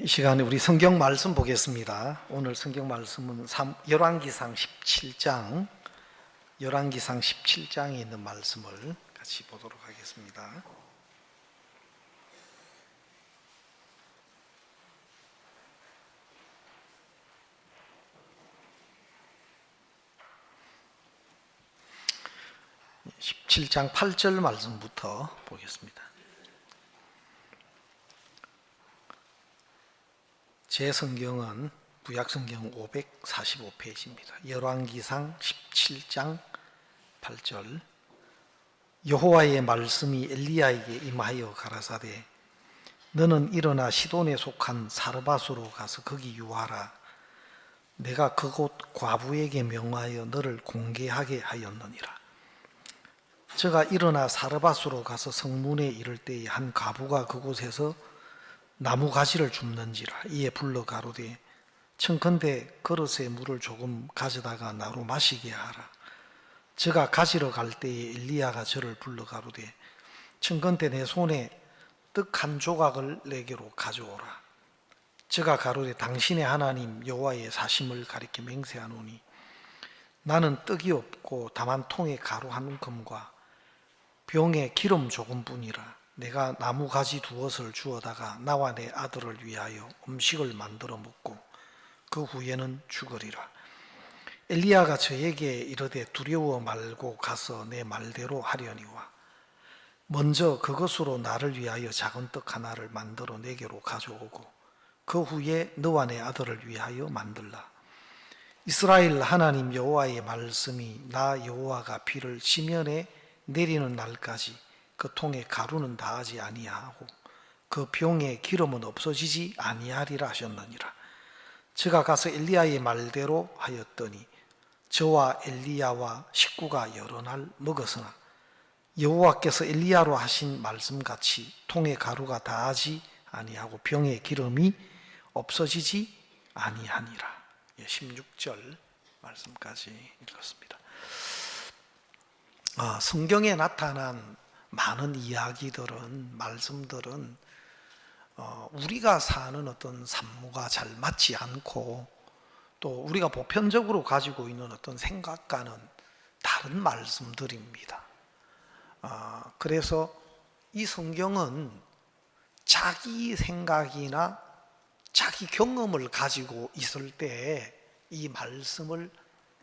이 시간에 우리 성경 말씀 보겠습니다. 오늘 성경 말씀은 열왕기상 17장, 열왕기상 17장에 있는 말씀을 같이 보도록 하겠습니다. 네, 17장 8절 말씀부터 보겠습니다. 제 성경은 구약성경 545페이지입니다. 열왕기상 17장 8절. 여호와의 말씀이 엘리야에게 임하여 가라사대 너는 일어나 시돈에 속한 사르밧으로 가서 거기 유하라. 내가 그곳 과부에게 명하여 너를 공개하게 하였느니라. 저가 일어나 사르밧으로 가서 성문에 이를 때에 한 과부가 그곳에서 나무 가지를 줍는지라. 이에 불러 가로되 청컨대 그릇에 물을 조금 가져다가 나로 마시게 하라. 저가 가지러 갈 때에 엘리야가 저를 불러 가로되 청컨대 내 손에 떡 한 조각을 내게로 가져오라. 저가 가로되 당신의 하나님 여호와의 사심을 가리켜 맹세하노니 나는 떡이 없고 다만 통에 가루 한 움큼과 병에 기름 조금뿐이라. 내가 나무 가지 두엇을 주어다가 나와 내 아들을 위하여 음식을 만들어 먹고 그 후에는 죽으리라. 엘리야가 저에게 이르되 두려워 말고 가서 내 말대로 하려니와 먼저 그것으로 나를 위하여 작은 떡 하나를 만들어 내게로 가져오고 그 후에 너와 내 아들을 위하여 만들라. 이스라엘 하나님 여호와의 말씀이 나 여호와가 비를 시면에 내리는 날까지 그 통에 가루는 다하지 아니하고 그 병에 기름은 없어지지 아니하리라 하셨느니라. 저가 가서 엘리야의 말대로 하였더니 저와 엘리야와 식구가 여러 날 먹었으나 여호와께서 엘리야로 하신 말씀같이 통에 가루가 다하지 아니하고 병에 기름이 없어지지 아니하니라. 16절 말씀까지 읽었습니다. 성경에 나타난 많은 이야기들은, 말씀들은 우리가 사는 어떤 산무가 잘 맞지 않고 또 우리가 보편적으로 가지고 있는 어떤 생각과는 다른 말씀들입니다. 그래서 이 성경은 자기 생각이나 자기 경험을 가지고 있을 때 이 말씀을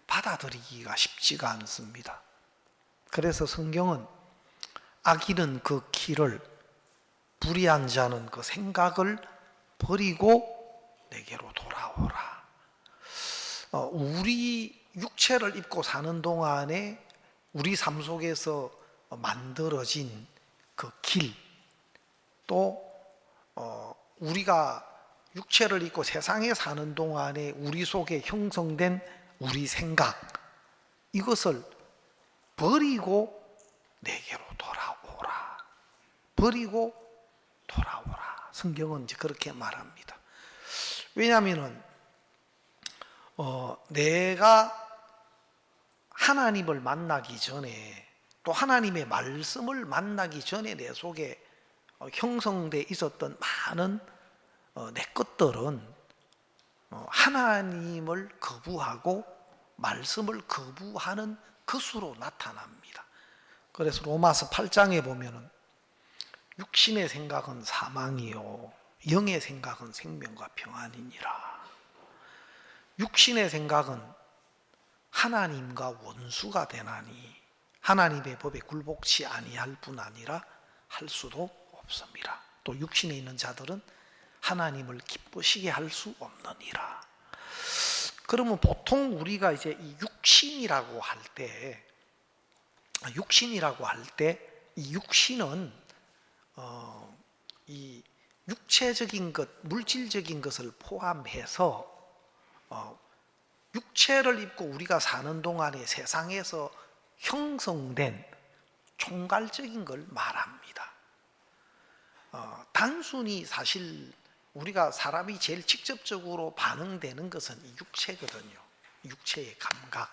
받아들이기가 쉽지가 않습니다. 그래서 성경은 악인은 그 길을, 불의한 자는 그 생각을 버리고 내게로 돌아오라. 우리 육체를 입고 사는 동안에 우리 삶 속에서 만들어진 그 길, 또 우리가 육체를 입고 세상에 사는 동안에 우리 속에 형성된 우리 생각, 이것을 버리고 내게로 돌아오라. 버리고 돌아오라. 성경은 이제 그렇게 말합니다. 왜냐하면 내가 하나님을 만나기 전에, 또 하나님의 말씀을 만나기 전에 내 속에 형성돼 있었던 많은 내 것들은 하나님을 거부하고 말씀을 거부하는 것으로 나타납니다. 그래서 로마서 8장에 보면은 육신의 생각은 사망이요 영의 생각은 생명과 평안이니라. 육신의 생각은 하나님과 원수가 되나니 하나님의 법에 굴복치 아니할 뿐 아니라 할 수도 없습니다. 또 육신에 있는 자들은 하나님을 기쁘시게 할 수 없느니라. 그러면 보통 우리가 이제 이 육신이라고 할 때 이 육신은 이 육체적인 것, 물질적인 것을 포함해서 육체를 입고 우리가 사는 동안에 세상에서 형성된 총괄적인 걸 말합니다. 단순히 사실 우리가 사람이 제일 직접적으로 반응되는 것은 이 육체거든요. 육체의 감각,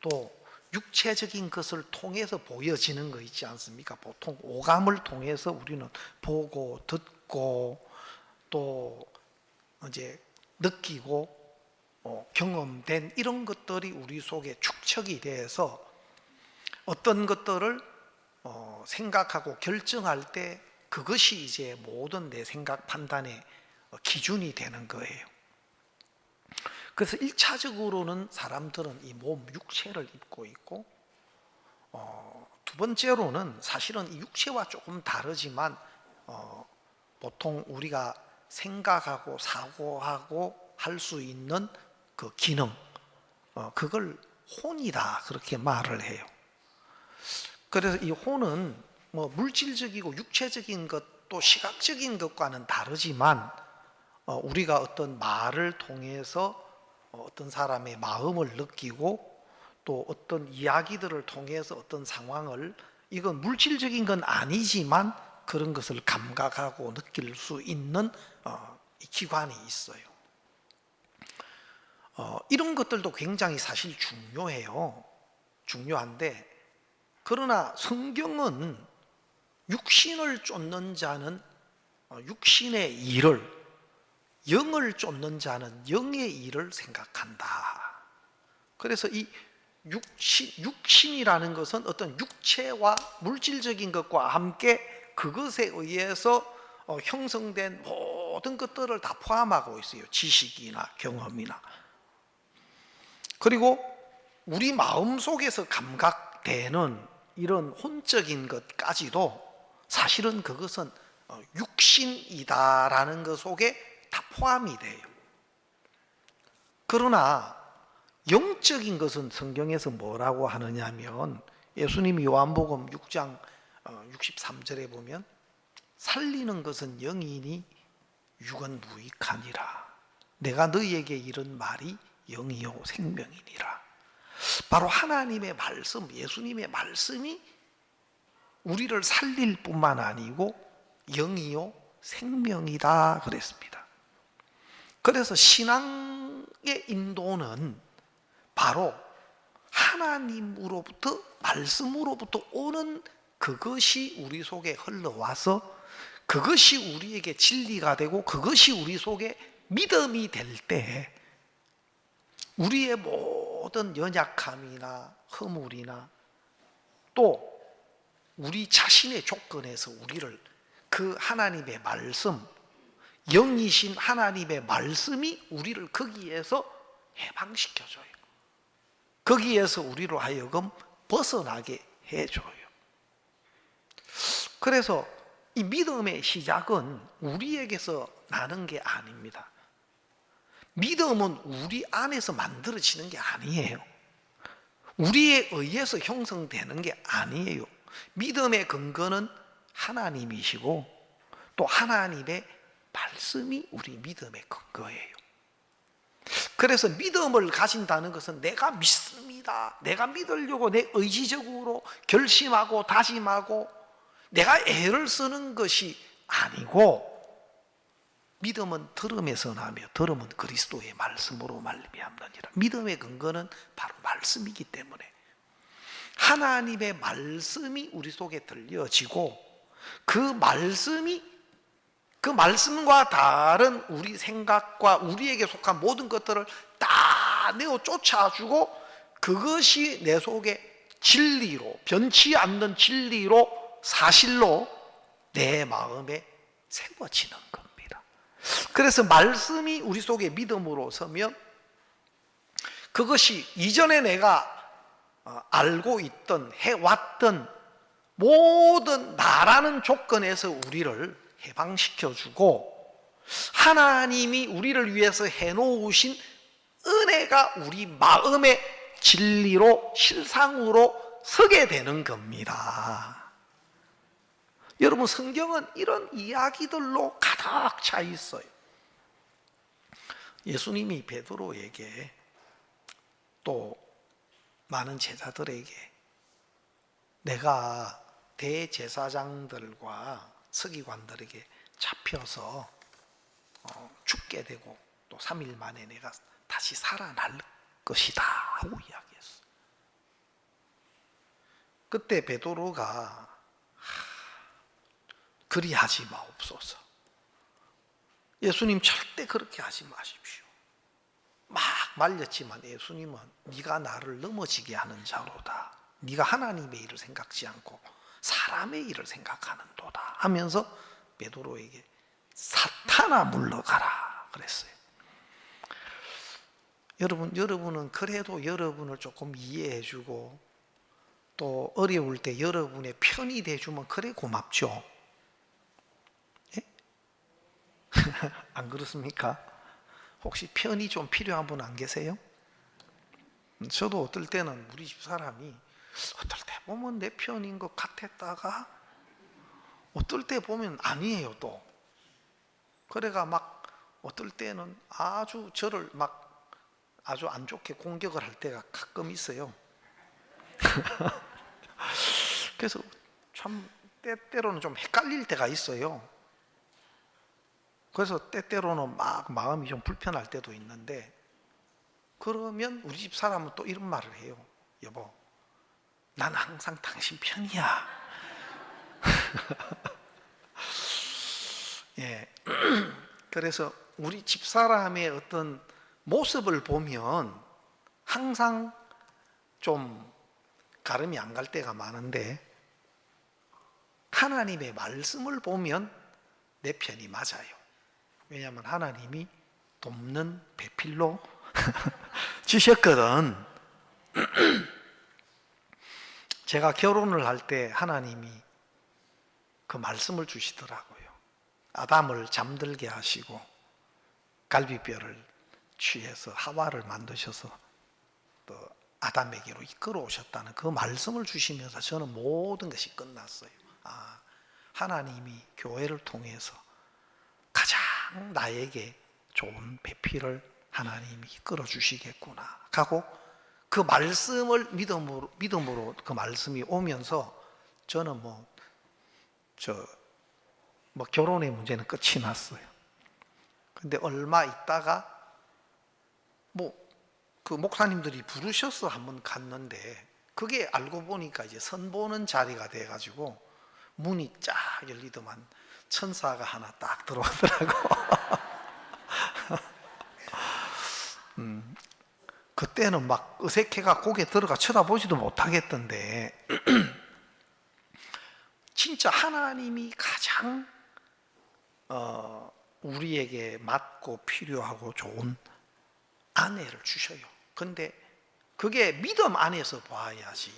또 육체적인 것을 통해서 보여지는 거 있지 않습니까? 보통 오감을 통해서 우리는 보고 듣고 또 이제 느끼고 경험된 이런 것들이 우리 속에 축적이 돼서 어떤 것들을 생각하고 결정할 때 그것이 이제 모든 내 생각 판단의 기준이 되는 거예요. 그래서 1차적으로는 사람들은 이 몸, 육체를 입고 있고, 두 번째로는 사실은 이 육체와 조금 다르지만 보통 우리가 생각하고 사고하고 할 수 있는 그 기능, 그걸 혼이다 그렇게 말을 해요. 그래서 이 혼은 뭐 물질적이고 육체적인 것도 시각적인 것과는 다르지만 우리가 어떤 말을 통해서 어떤 사람의 마음을 느끼고 또 어떤 이야기들을 통해서 어떤 상황을, 이건 물질적인 건 아니지만 그런 것을 감각하고 느낄 수 있는 기관이 있어요. 이런 것들도 굉장히 사실 중요해요. 중요한데, 그러나 성경은 육신을 쫓는 자는 육신의 일을, 영을 쫓는 자는 영의 일을 생각한다. 그래서 이 육신이라는 것은 어떤 육체와 물질적인 것과 함께 그것에 의해서 형성된 모든 것들을 다 포함하고 있어요. 지식이나 경험이나. 그리고 우리 마음 속에서 감각되는 이런 혼적인 것까지도 사실은 그것은 육신이다라는 것 속에 다 포함이 돼요. 그러나 영적인 것은 성경에서 뭐라고 하느냐면, 예수님이 요한복음 6장 63절에 보면 살리는 것은 영이니 육은 무익하니라. 내가 너희에게 이른 말이 영이요 생명이니라. 바로 하나님의 말씀, 예수님의 말씀이 우리를 살릴 뿐만 아니고 영이요 생명이다 그랬습니다. 그래서 신앙의 인도는 바로 하나님으로부터, 말씀으로부터 오는 그것이 우리 속에 흘러와서 그것이 우리에게 진리가 되고 그것이 우리 속에 믿음이 될 때 우리의 모든 연약함이나 허물이나 또 우리 자신의 조건에서 우리를 그 하나님의 말씀, 영이신 하나님의 말씀이 우리를 거기에서 해방시켜줘요. 거기에서 우리로 하여금 벗어나게 해줘요. 그래서 이 믿음의 시작은 우리에게서 나는 게 아닙니다. 믿음은 우리 안에서 만들어지는 게 아니에요. 우리에 의해서 형성되는 게 아니에요. 믿음의 근거는 하나님이시고 또 하나님의 말씀이 우리 믿음의 근거예요. 그래서 믿음을 가진다는 것은 내가 믿습니다, 내가 믿으려고 내 의지적으로 결심하고 다짐하고 내가 애를 쓰는 것이 아니고, 믿음은 들음에서 나며 들음은 그리스도의 말씀으로 말미암느니라. 믿음의 근거는 바로 말씀이기 때문에 하나님의 말씀이 우리 속에 들려지고 그 말씀과 다른 우리 생각과 우리에게 속한 모든 것들을 다 내어 쫓아주고 그것이 내 속에 진리로, 변치 않는 진리로, 사실로 내 마음에 세워지는 겁니다. 그래서 말씀이 우리 속에 믿음으로 서면 그것이 이전에 내가 알고 있던, 해왔던 모든 나라는 조건에서 우리를 해방시켜주고 하나님이 우리를 위해서 해놓으신 은혜가 우리 마음의 진리로, 실상으로 서게 되는 겁니다. 여러분, 성경은 이런 이야기들로 가득 차 있어요. 예수님이 베드로에게 또 많은 제자들에게 내가 대제사장들과 서기관들에게 잡혀서 죽게 되고 또 3일 만에 내가 다시 살아날 것이다 하고 이야기했어. 그때 베드로가 그리하지 마옵소서. 예수님 절대 그렇게 하지 마십시오. 막 말렸지만 예수님은 네가 나를 넘어지게 하는 자로다. 네가 하나님의 일을 생각지 않고 사람의 일을 생각하는도다 하면서 베드로에게 사탄아 물러가라 그랬어요. 여러분은 그래도 여러분을 조금 이해해주고 또 어려울 때 여러분의 편이 돼주면 그래 고맙죠. 예? 안 그렇습니까? 혹시 편이 좀 필요한 분 안 계세요? 저도 어떨 때는 우리 집 사람이 어떨 때 보면 내 편인 것 같았다가 어떨 때 보면 아니에요 또. 그래가 막 어떨 때는 아주 저를 막 아주 안 좋게 공격을 할 때가 가끔 있어요. 그래서 참 때때로는 좀 헷갈릴 때가 있어요. 그래서 때때로는 막 마음이 좀 불편할 때도 있는데, 그러면 우리 집 사람은 또 이런 말을 해요. 여보, 난 항상 당신 편이야. 예. 그래서 우리 집 사람의 어떤 모습을 보면 항상 좀 가름이 안 갈 때가 많은데, 하나님의 말씀을 보면 내 편이 맞아요. 왜냐하면 하나님이 돕는 배필로 주셨거든. 제가 결혼을 할 때 하나님이 그 말씀을 주시더라고요. 아담을 잠들게 하시고 갈비뼈를 취해서 하와를 만드셔서 또 아담에게로 이끌어 오셨다는 그 말씀을 주시면서 저는 모든 것이 끝났어요. 아, 하나님이 교회를 통해서 가장 나에게 좋은 배필을 하나님이 이끌어 주시겠구나 하고, 그 말씀을 믿음으로 그 말씀이 오면서 저는 결혼의 문제는 끝이 났어요. 근데 얼마 있다가 그 목사님들이 부르셔서 한번 갔는데, 그게 알고 보니까 이제 선보는 자리가 돼가지고 문이 쫙 열리더만 천사가 하나 딱 들어오더라고. 그때는 막 어색해가 고개 들어가 쳐다보지도 못하겠던데, 진짜 하나님이 가장 우리에게 맞고 필요하고 좋은 아내를 주셔요. 근데 그게 믿음 안에서 봐야지,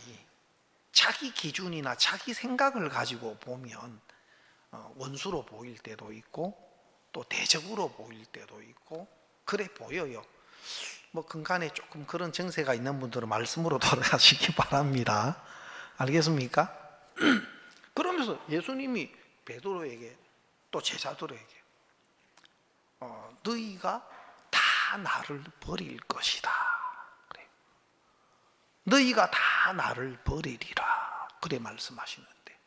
자기 기준이나 자기 생각을 가지고 보면 원수로 보일 때도 있고 또 대적으로 보일 때도 있고 그래 보여요. 근간에 조금 그런 정세가 있는 분들은 말씀으로 돌아가시기 바랍니다. 알겠습니까? 그러면서 예수님이 베드로에게 또 제자들에게 너희가 다 나를 버릴 것이다 그래. 너희가 다 나를 버리리라 그래 말씀하시는데,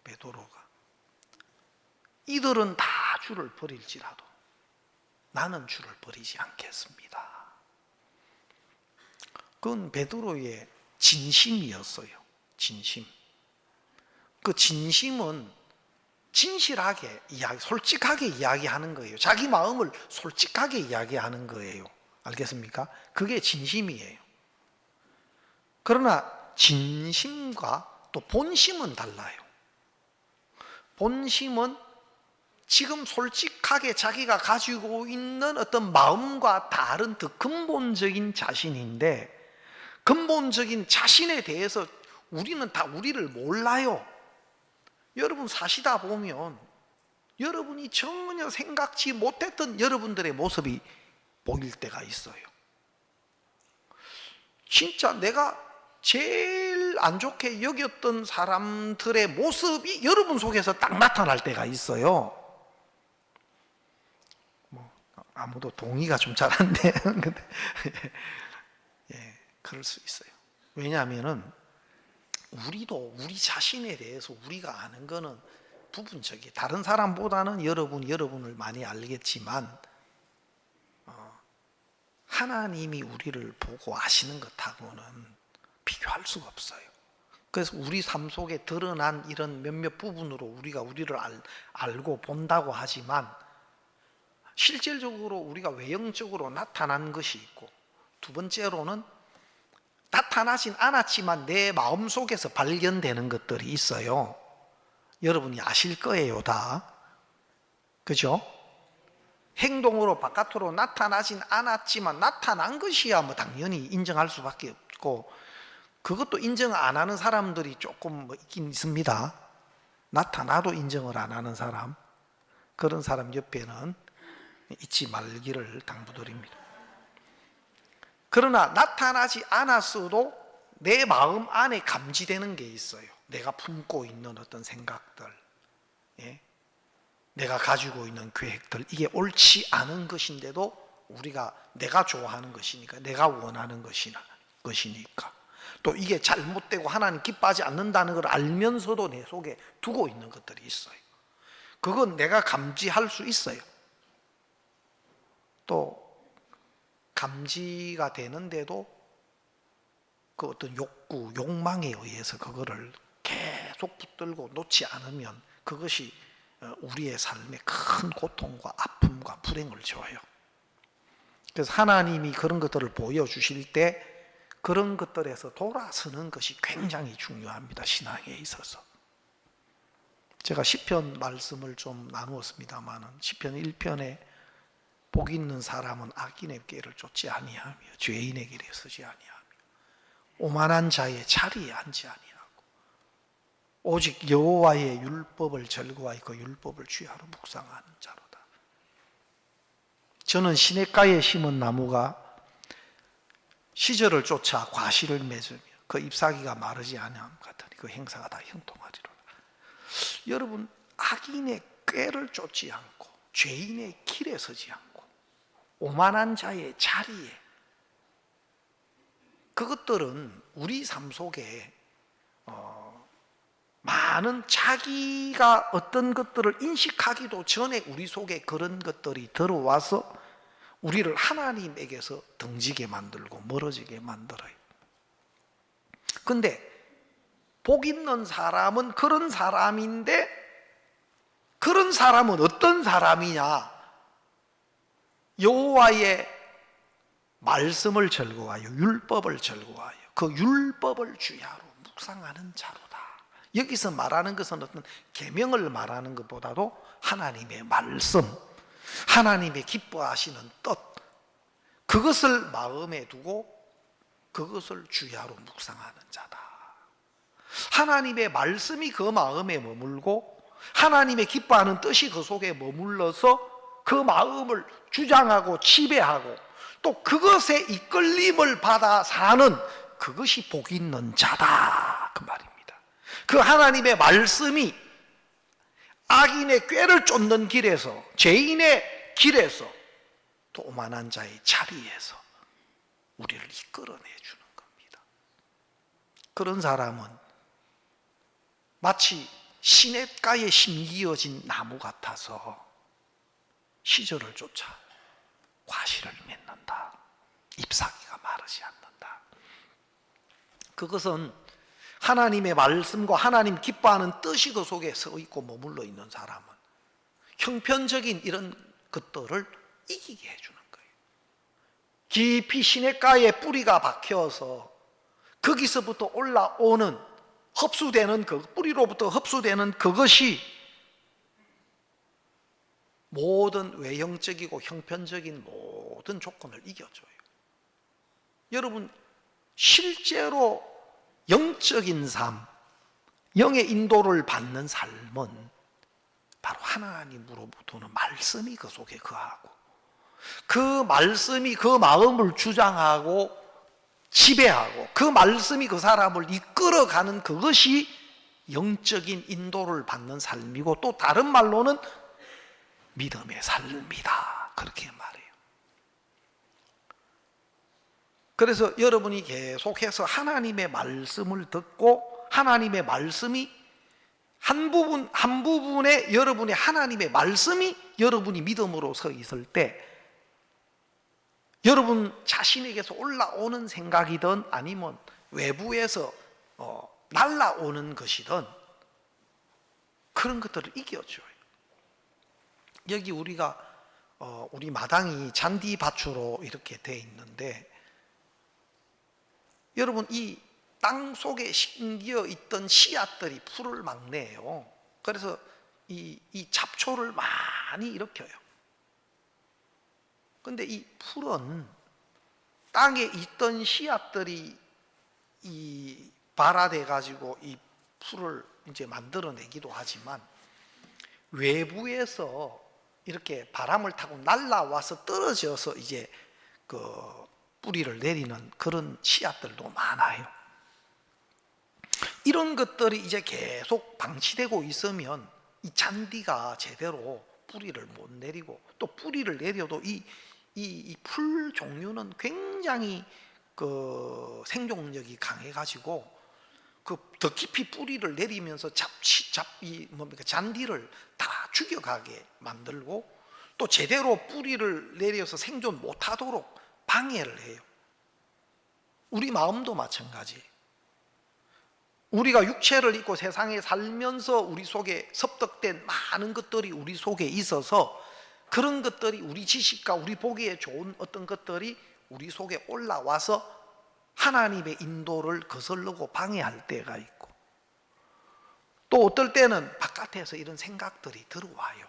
베드로가 이들은 다 주를 버릴지라도 나는 주를 버리지 않겠습니다. 그건 베드로의 진심이었어요. 진심. 그 진심은 진실하게 솔직하게 이야기하는 거예요. 자기 마음을 솔직하게 이야기하는 거예요. 알겠습니까? 그게 진심이에요. 그러나 진심과 또 본심은 달라요. 본심은 지금 솔직하게 자기가 가지고 있는 어떤 마음과 다른 더 근본적인 자신인데, 근본적인 자신에 대해서 우리는 다 우리를 몰라요. 여러분 사시다 보면 여러분이 전혀 생각지 못했던 여러분들의 모습이 보일 때가 있어요. 진짜 내가 제일 안 좋게 여겼던 사람들의 모습이 여러분 속에서 딱 나타날 때가 있어요. 아무도 동의가 좀 잘 안 돼요. 근데 예, 그럴 수 있어요. 왜냐하면은 우리도 우리 자신에 대해서 우리가 아는 거는 부분적이에요. 다른 사람보다는 여러분을 많이 알겠지만 하나님이 우리를 보고 아시는 것하고는 비교할 수가 없어요. 그래서 우리 삶 속에 드러난 이런 몇몇 부분으로 우리가 우리를 알고 본다고 하지만, 실질적으로 우리가 외형적으로 나타난 것이 있고, 두 번째로는 나타나진 않았지만 내 마음속에서 발견되는 것들이 있어요. 여러분이 아실 거예요, 다. 그죠? 행동으로 바깥으로 나타나진 않았지만 나타난 것이야 뭐 당연히 인정할 수밖에 없고, 그것도 인정 안 하는 사람들이 조금 뭐 있긴 있습니다. 나타나도 인정을 안 하는 사람, 그런 사람 옆에는 있지 말기를 당부드립니다. 그러나 나타나지 않았어도 내 마음 안에 감지되는 게 있어요. 내가 품고 있는 어떤 생각들, 예? 내가 가지고 있는 계획들, 이게 옳지 않은 것인데도 우리가 내가 좋아하는 것이니까, 내가 원하는 것이니까, 또 이게 잘못되고 하나님 기뻐하지 않는다는 걸 알면서도 내 속에 두고 있는 것들이 있어요. 그건 내가 감지할 수 있어요. 또 감지가 되는데도 그 어떤 욕구, 욕망에 의해서 그거를 계속 붙들고 놓지 않으면 그것이 우리의 삶에 큰 고통과 아픔과 불행을 줘요. 그래서 하나님이 그런 것들을 보여주실 때 그런 것들에서 돌아서는 것이 굉장히 중요합니다, 신앙에 있어서. 제가 시편 말씀을 좀 나누었습니다마는, 시편 1편에 복 있는 사람은 악인의 꾀를 쫓지 아니하며 죄인의 길에 서지 아니하며 오만한 자의 자리에 앉지 아니하고 오직 여호와의 율법을 즐거워하여 그 율법을 주야로 묵상하는 자로다. 저는 시냇가에 심은 나무가 시절을 쫓아 과실을 맺으며 그 잎사귀가 마르지 아니함 같으니 그 행사가 다 형통하리로다. 여러분, 악인의 꾀를 쫓지 않고 죄인의 길에 서지 않고 오만한 자의 자리에, 그것들은 우리 삶 속에 많은 자기가 어떤 것들을 인식하기도 전에 우리 속에 그런 것들이 들어와서 우리를 하나님에게서 등지게 만들고 멀어지게 만들어요. 근데 복 있는 사람은 그런 사람인데, 그런 사람은 어떤 사람이냐? 여호와의 말씀을 즐거워하여 율법을 즐거워하여 그 율법을 주야로 묵상하는 자로다. 여기서 말하는 것은 어떤 계명을 말하는 것보다도 하나님의 말씀, 하나님의 기뻐하시는 뜻, 그것을 마음에 두고 그것을 주야로 묵상하는 자다. 하나님의 말씀이 그 마음에 머물고 하나님의 기뻐하는 뜻이 그 속에 머물러서 그 마음을 주장하고 지배하고 또 그것에 이끌림을 받아 사는, 그것이 복 있는 자다, 그 말입니다. 그 하나님의 말씀이 악인의 꾀를 쫓는 길에서, 죄인의 길에서, 또 오만한 자의 자리에서 우리를 이끌어내 주는 겁니다. 그런 사람은 마치 시냇가에 심기어진 나무 같아서 시절을 쫓아 과실을 맺는다. 잎사귀가 마르지 않는다. 그것은 하나님의 말씀과 하나님 기뻐하는 뜻이 그 속에 서 있고 머물러 있는 사람은 형편적인 이런 것들을 이기게 해주는 거예요. 깊이 시냇가에 뿌리가 박혀서 거기서부터 올라오는, 흡수되는, 그 뿌리로부터 흡수되는 그것이 모든 외형적이고 형편적인 모든 조건을 이겨줘요. 여러분, 실제로 영적인 삶, 영의 인도를 받는 삶은 바로 하나님으로부터는 말씀이 그 속에 거하고 그 말씀이 그 마음을 주장하고 지배하고 그 말씀이 그 사람을 이끌어가는, 그것이 영적인 인도를 받는 삶이고, 또 다른 말로는 믿음의 삶이다, 그렇게 말해요. 그래서 여러분이 계속해서 하나님의 말씀을 듣고 하나님의 말씀이 한 부분에 여러분의 하나님의 말씀이 여러분이 믿음으로 서 있을 때 여러분 자신에게서 올라오는 생각이든 아니면 외부에서 날라오는 것이든 그런 것들을 이겨줘요. 여기 우리가 우리 마당이 잔디밭으로 이렇게 돼 있는데, 여러분 이 땅 속에 심겨 있던 씨앗들이 풀을 막 내요. 그래서 이 잡초를 많이 일으켜요. 근데 이 풀은 땅에 있던 씨앗들이 이 발화돼 가지고 이 풀을 이제 만들어내기도 하지만, 외부에서 이렇게 바람을 타고 날아와서 떨어져서 이제 그 뿌리를 내리는 그런 씨앗들도 많아요. 이런 것들이 이제 계속 방치되고 있으면 이 잔디가 제대로 뿌리를 못 내리고, 또 뿌리를 내려도 이 풀 종류는 굉장히 그 생존력이 강해가지고 그 더 깊이 뿌리를 내리면서 잔디를 다 죽여가게 만들고, 또 제대로 뿌리를 내려서 생존 못하도록 방해를 해요. 우리 마음도 마찬가지. 우리가 육체를 입고 세상에 살면서 우리 속에 섭득된 많은 것들이 우리 속에 있어서, 그런 것들이 우리 지식과 우리 보기에 좋은 어떤 것들이 우리 속에 올라와서 하나님의 인도를 거스르고 방해할 때가 있고, 또 어떨 때는 바깥에서 이런 생각들이 들어와요.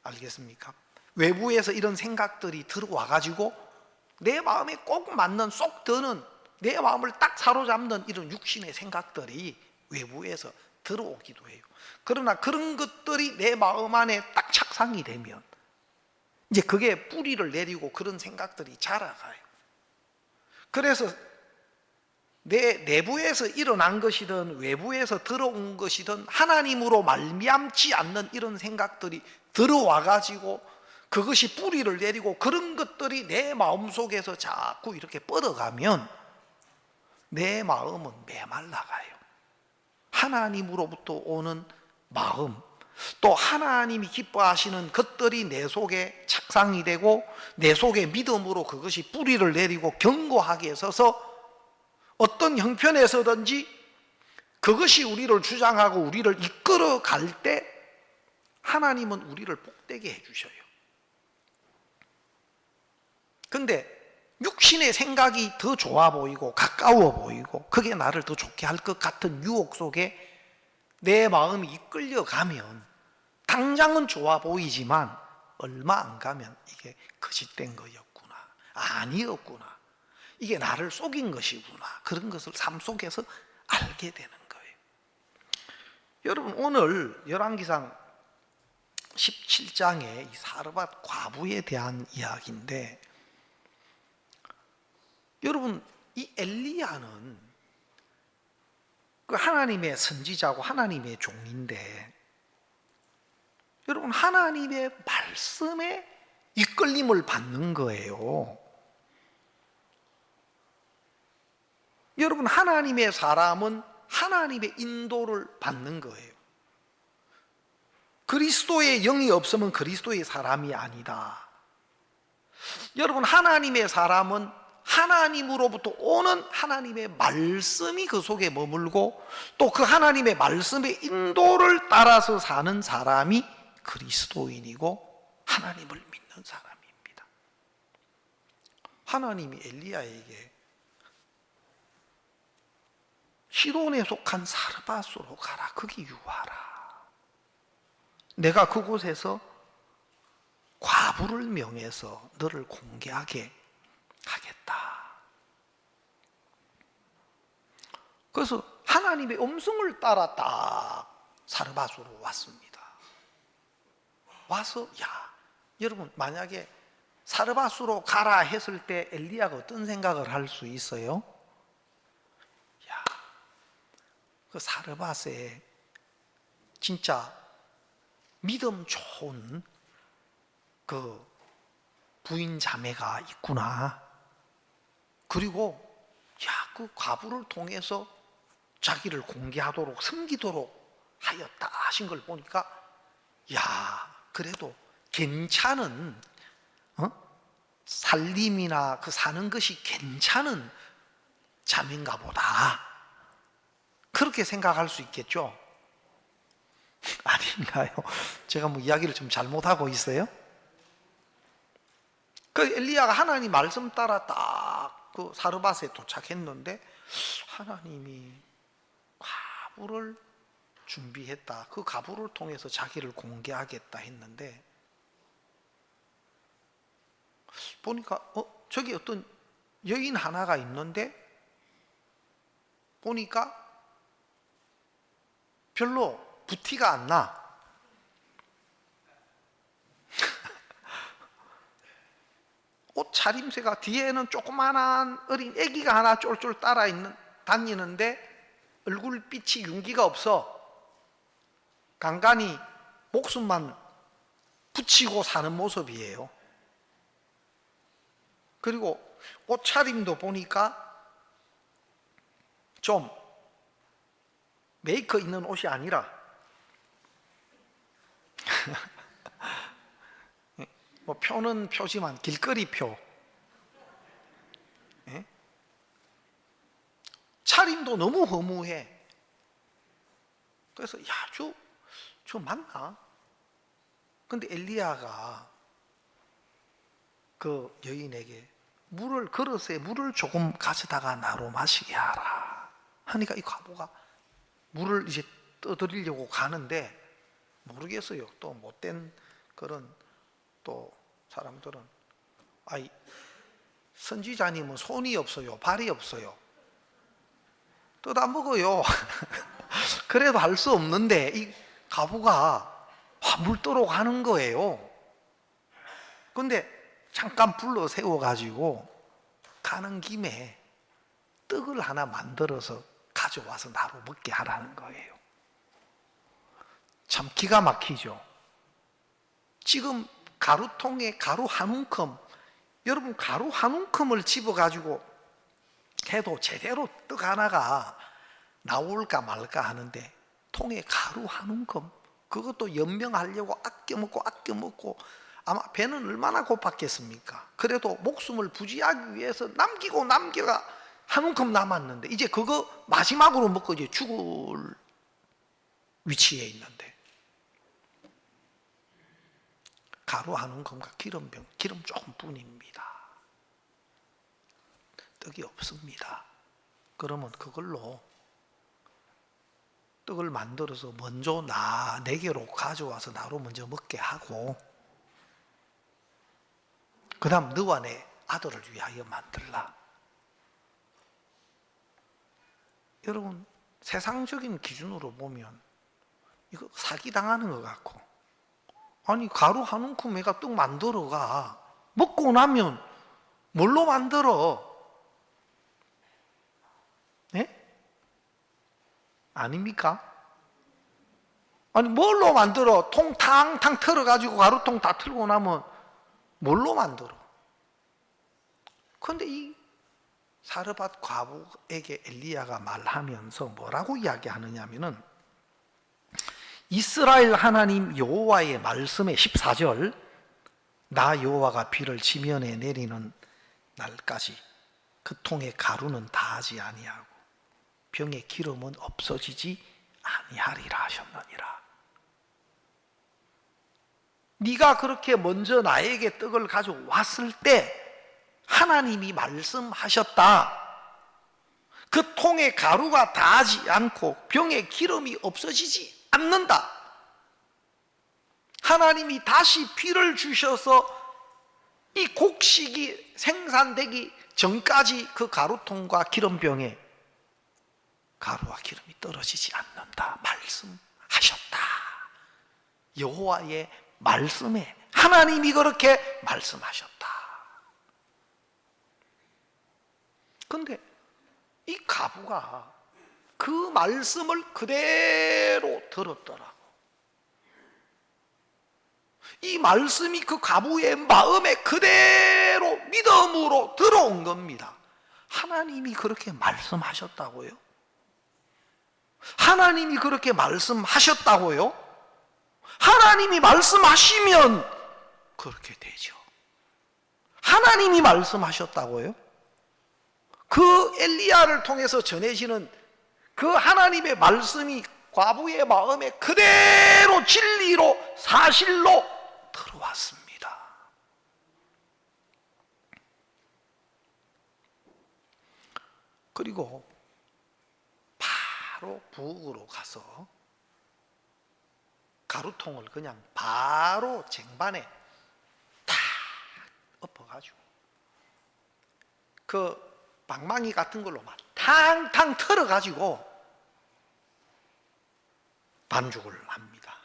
알겠습니까? 외부에서 이런 생각들이 들어와 가지고 내 마음에 꼭 맞는, 쏙 드는, 내 마음을 딱 사로잡는 이런 육신의 생각들이 외부에서 들어오기도 해요. 그러나 그런 것들이 내 마음 안에 딱 착상이 되면 이제 그게 뿌리를 내리고 그런 생각들이 자라가요. 그래서 내 내부에서 일어난 것이든 외부에서 들어온 것이든 하나님으로 말미암지 않는 이런 생각들이 들어와 가지고 그것이 뿌리를 내리고, 그런 것들이 내 마음속에서 자꾸 이렇게 뻗어가면 내 마음은 메말라가요. 하나님으로부터 오는 마음, 또 하나님이 기뻐하시는 것들이 내 속에 착상이 되고 내 속에 믿음으로 그것이 뿌리를 내리고 견고하게 서서 어떤 형편에서든지 그것이 우리를 주장하고 우리를 이끌어 갈 때 하나님은 우리를 복되게 해주셔요. 근데 육신의 생각이 더 좋아 보이고 가까워 보이고 그게 나를 더 좋게 할 것 같은 유혹 속에 내 마음이 이끌려가면 당장은 좋아 보이지만 얼마 안 가면 이게 거짓된 거였구나, 아니었구나, 이게 나를 속인 것이구나, 그런 것을 삶 속에서 알게 되는 거예요. 여러분, 오늘 열왕기상 17장의 이 사르밧 과부에 대한 이야기인데, 여러분 이 엘리야는 그 하나님의 선지자고 하나님의 종인데, 여러분 하나님의 말씀에 이끌림을 받는 거예요. 여러분 하나님의 사람은 하나님의 인도를 받는 거예요. 그리스도의 영이 없으면 그리스도의 사람이 아니다. 여러분 하나님의 사람은 하나님으로부터 오는 하나님의 말씀이 그 속에 머물고, 또 그 하나님의 말씀의 인도를 따라서 사는 사람이 그리스도인이고 하나님을 믿는 사람입니다. 하나님이 엘리야에게 시돈에 속한 사르밧으로 가라, 거기 유하라, 내가 그곳에서 과부를 명해서 너를 공개하게 하겠다. 그래서 하나님의 음성을 따라 딱 사르밧으로 왔습니다. 와서 여러분 만약에 사르밧으로 가라 했을 때 엘리야가 어떤 생각을 할 수 있어요? 그 사르밧에 진짜 믿음 좋은 그 부인 자매가 있구나. 그리고 그 과부를 통해서 자기를 공개하도록 섬기도록 하였다 하신 걸 보니까 그래도 괜찮은 살림이나 그 사는 것이 괜찮은 자매인가 보다, 그렇게 생각할 수 있겠죠? 아닌가요? 제가 뭐 이야기를 좀 잘못하고 있어요? 그 엘리야가 하나님 말씀 따라 딱 그 사르밧에 도착했는데 하나님이 과부를 준비했다. 그 과부를 통해서 자기를 공개하겠다 했는데 보니까 저기 어떤 여인 하나가 있는데 보니까 별로 부티가 안 나. 옷 차림새가 뒤에는 조그만한 어린 아기가 하나 쫄쫄 다니는데 얼굴빛이 윤기가 없어. 간간히 목숨만 붙이고 사는 모습이에요. 그리고 옷차림도 보니까 좀 메이커 있는 옷이 아니라 뭐 표는 표지만 길거리 표. 예? 차림도 너무 허무해. 그래서 야, 저 맞나? 근데 엘리야가 그 여인에게 그릇에 물을 조금 가져다가 나로 마시게 하라 하니까 이 과부가 물을 이제 떠드리려고 가는데 모르겠어요. 또 못된 그런 또 사람들은 선지자님은 손이 없어요, 발이 없어요, 뜯어 먹어요. 그래도 할 수 없는데 이 과부가 물 떠러 가는 거예요. 근데 잠깐 불러 세워가지고 가는 김에 떡을 하나 만들어서 가져와서 나로 먹게 하라는 거예요. 참 기가 막히죠. 지금 가루통에 가루 한 움큼, 여러분 가루 한 움큼을 집어가지고 해도 제대로 떡 하나가 나올까 말까 하는데 통에 가루 한 움큼, 그것도 연명하려고 아껴 먹고 아마 배는 얼마나 고팠겠습니까? 그래도 목숨을 부지하기 위해서 남기가 한 움큼 남았는데 이제 그거 마지막으로 먹고 이제 죽을 위치에 있는데 가루 한 움큼과 기름 조금 뿐입니다. 떡이 없습니다. 그러면 그걸로 떡을 만들어서 먼저 내게로 가져와서 나로 먼저 먹게 하고 그 다음 너와 내 아들을 위하여 만들라. 여러분 세상적인 기준으로 보면 이거 사기당하는 것 같고, 아니 가루 한 움큼 애가 떡 만들어가 먹고 나면 뭘로 만들어? 네? 아닙니까? 아니 뭘로 만들어? 통 탕탕 털어가지고 가루통 다 틀고 나면 뭘로 만들어? 그런데 이 사르밧 과부에게 엘리야가 말하면서 뭐라고 이야기하느냐 하면은 이스라엘 하나님 여호와의 말씀에 14절 나 여호와가 비를 지면에 내리는 날까지 그 통의 가루는 다하지 아니하고 병의 기름은 없어지지 아니하리라 하셨느니라. 네가 그렇게 먼저 나에게 떡을 가져왔을 때 하나님이 말씀하셨다. 그 통에 가루가 닿지 않고 병에 기름이 없어지지 않는다. 하나님이 다시 비를 주셔서 이 곡식이 생산되기 전까지 그 가루통과 기름병에 가루와 기름이 떨어지지 않는다 말씀하셨다. 여호와의 말씀에 하나님이 그렇게 말씀하셨다. 그런데 이 과부가 그 말씀을 그대로 들었더라고. 이 말씀이 그 과부의 마음에 그대로 믿음으로 들어온 겁니다. 하나님이 그렇게 말씀하셨다고요? 하나님이 그렇게 말씀하셨다고요? 하나님이 말씀하시면 그렇게 되죠. 하나님이 말씀하셨다고요? 그 엘리야를 통해서 전해지는 그 하나님의 말씀이 과부의 마음에 그대로 진리로 사실로 들어왔습니다. 그리고 바로 부엌으로 가서 가루통을 그냥 바로 쟁반에 탁 엎어가지고 그 방망이 같은 걸로 막 탕탕 털어가지고 반죽을 합니다.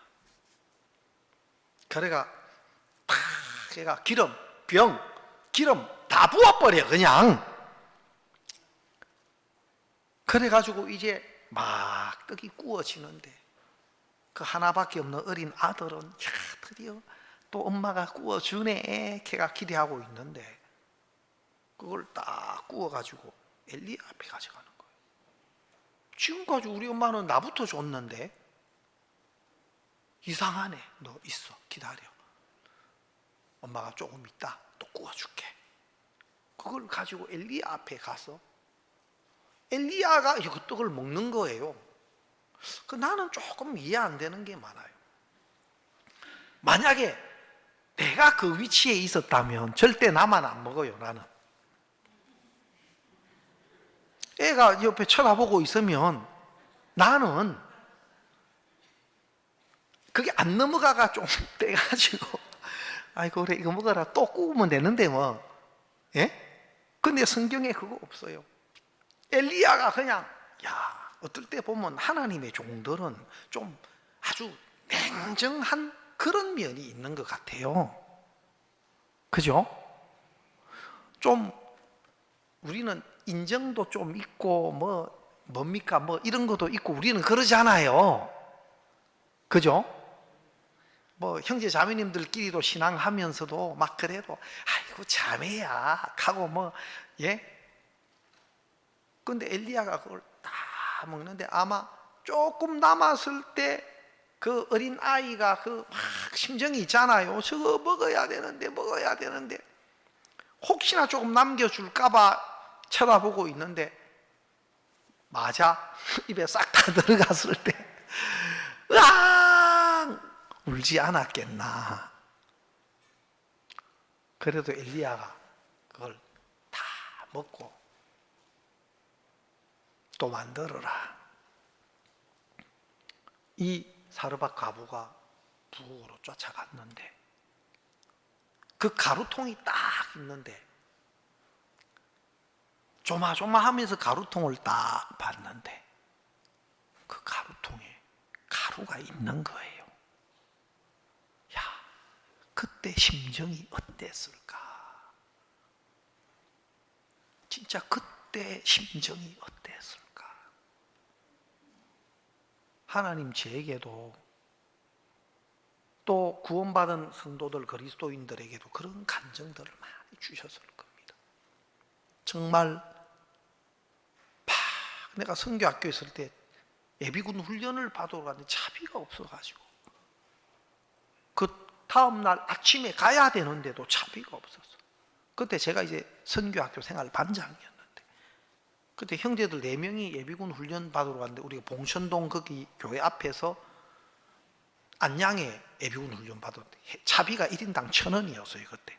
그래가 탁 걔가 기름, 기름 다 부어버려 그냥. 그래가지고 이제 막 떡이 구워지는데 그 하나밖에 없는 어린 아들은 야 드디어 또 엄마가 구워주네 걔가 기대하고 있는데 그걸 딱 구워가지고 엘리 앞에 가져가는 거예요. 지금까지 우리 엄마는 나부터 줬는데 이상하네. 너 있어 기다려. 엄마가 조금 있다 또 구워줄게. 그걸 가지고 엘리야 앞에 가서 엘리야가 그 떡을 먹는 거예요. 나는 조금 이해 안 되는 게 많아요. 만약에 내가 그 위치에 있었다면 절대 나만 안 먹어요. 나는 애가 옆에 쳐다보고 있으면 나는 그게 안 넘어가가 좀 떼가지고 아이고 그래 이거 먹어라 또 구우면 되는데 뭐. 예? 근데 성경에 그거 없어요. 엘리야가 그냥 야 어떨 때 보면 하나님의 종들은 좀 아주 냉정한 그런 면이 있는 것 같아요. 그죠? 좀 우리는 인정도 좀 있고 뭡니까 이런 것도 있고 우리는 그러잖아요. 그죠? 형제 자매님들끼리도 신앙하면서도 막 그래도 아이고 자매야 하고 예? 근데 엘리야가 그걸 다 먹는데 아마 조금 남았을 때 그 어린 아이가 그 막 심정이 있잖아요. 저거 먹어야 되는데 혹시나 조금 남겨줄까봐 쳐다보고 있는데 맞아 입에 싹 다 들어갔을 때 으앙 울지 않았겠나. 그래도 엘리야가 그걸 다 먹고 또 만들어라. 이 사르밧 과부가 부엌으로 쫓아갔는데 그 가루통이 딱 있는데 조마조마하면서 가루통을 딱 봤는데 그 가루통에 가루가 있는 거예요. 야, 그때 심정이 어땠을까? 진짜 그때 심정이 어땠을까? 하나님 저에게도 또 구원받은 성도들 그리스도인들에게도 그런 감정들을 많이 주셨을 겁니다. 정말 내가 선교학교에 있을 때 예비군 훈련을 받으러 갔는데 차비가 없어가지고 그 다음날 아침에 가야 되는데도 차비가 없었어. 그때 제가 이제 선교학교 생활 반장이었는데 그때 형제들 4명이 예비군 훈련 받으러 갔는데 우리가 봉천동 거기 교회 앞에서 안양에 예비군 훈련 받았는데 차비가 1인당 1,000원이었어요 그때.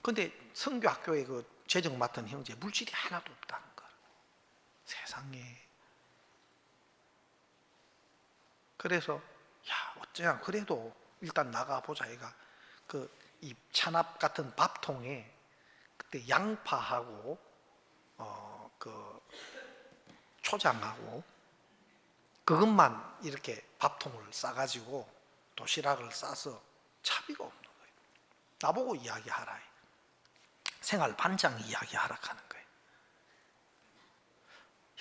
근데 선교학교에 그 재정 맡은 형제 물질이 하나도 없다는 거야. 세상에. 그래서 야 어쩌냐 그래도 일단 나가보자. 얘가 이 찬압 같은 밥통에 그때 양파하고 그 초장하고 그것만 이렇게 밥통을 싸가지고 도시락을 싸서 차비가 없는 거예요. 나보고 이야기하라. 생활 반장 이야기하라 하는 거예요.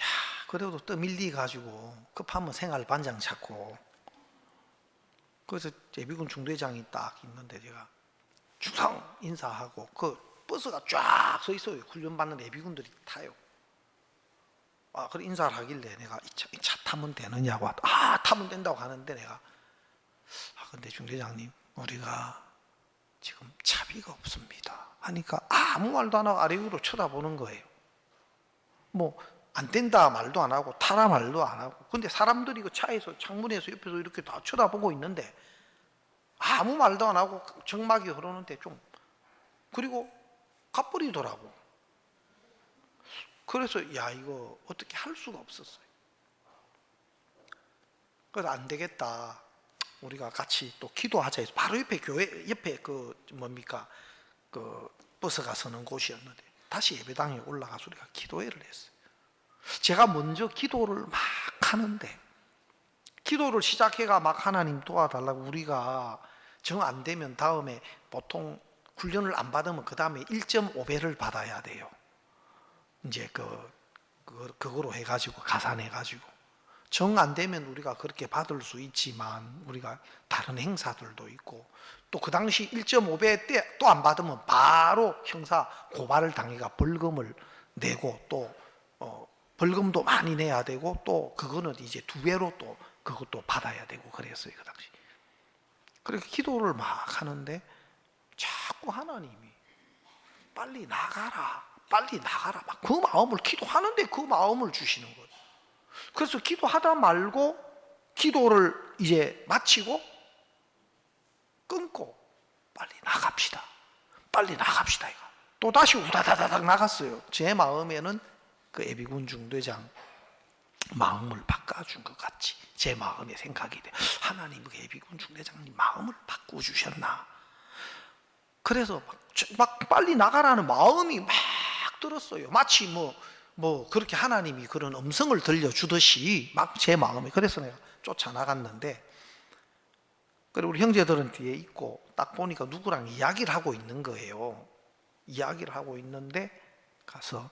야, 그래도 떠밀리 가지고 급하면 생활 반장 찾고 그래서 예비군 중대장이 딱 있는데 제가 충성 인사하고 그 버스가 쫙 서 있어요. 훈련받는 예비군들이 타요. 그래 인사를 하길래 내가 이 차 타면 되느냐고 타면 된다고 하는데 내가 근데 중대장님 우리가 지금 차비가 없습니다 하니까 아무 말도 안 하고 아래 위로 쳐다보는 거예요. 안 된다 말도 안 하고 타라 말도 안 하고. 근데 사람들이 그 차에서 창문에서 옆에서 이렇게 다 쳐다보고 있는데 아무 말도 안 하고 정막이 흐르는데 좀 그리고 가버리더라고. 그래서 야, 이거 어떻게 할 수가 없었어요. 그래서 안 되겠다, 우리가 같이 또 기도하자 해서 바로 옆에 교회 옆에 그 뭡니까 그 버스가 서는 곳이었는데 다시 예배당에 올라가서 우리가 기도회를 했어요. 제가 먼저 기도를 막 하는데, 기도를 시작해가 막 하나님 도와달라고, 우리가 정 안 되면 다음에 보통 훈련을 안 받으면 그 다음에 1.5배를 받아야 돼요. 이제 그거로 해가지고 가산해가지고 정 안 되면 우리가 그렇게 받을 수 있지만 우리가 다른 행사들도 있고, 또 그 당시 1.5배 때 또 안 받으면 바로 형사 고발을 당해가 벌금을 내고, 또 벌금도 많이 내야 되고, 또 그거는 이제 2배로 또 그것도 받아야 되고 그랬어요, 그 당시. 그렇게 기도를 막 하는데 자꾸 하나님이 빨리 나가라, 빨리 나가라, 막 그 마음을, 기도하는데 그 마음을 주시는 거예요. 그래서 기도하다 말고 기도를 이제 마치고 끊고 빨리 나갑시다, 빨리 나갑시다. 이거 또 다시 우다다다닥 나갔어요. 제 마음에는 그 예비군 중대장 마음을 바꿔준 것 같이 제 마음에 생각이 돼. 하나님 그 예비군 중대장님 마음을 바꿔주셨나. 그래서 막 빨리 나가라는 마음이 막 들었어요. 마치 뭐 그렇게 하나님이 그런 음성을 들려주듯이 막 제 마음에. 그래서 내가 쫓아나갔는데, 그리고 우리 형제들은 뒤에 있고 딱 보니까 누구랑 이야기를 하고 있는 거예요. 이야기를 하고 있는데 가서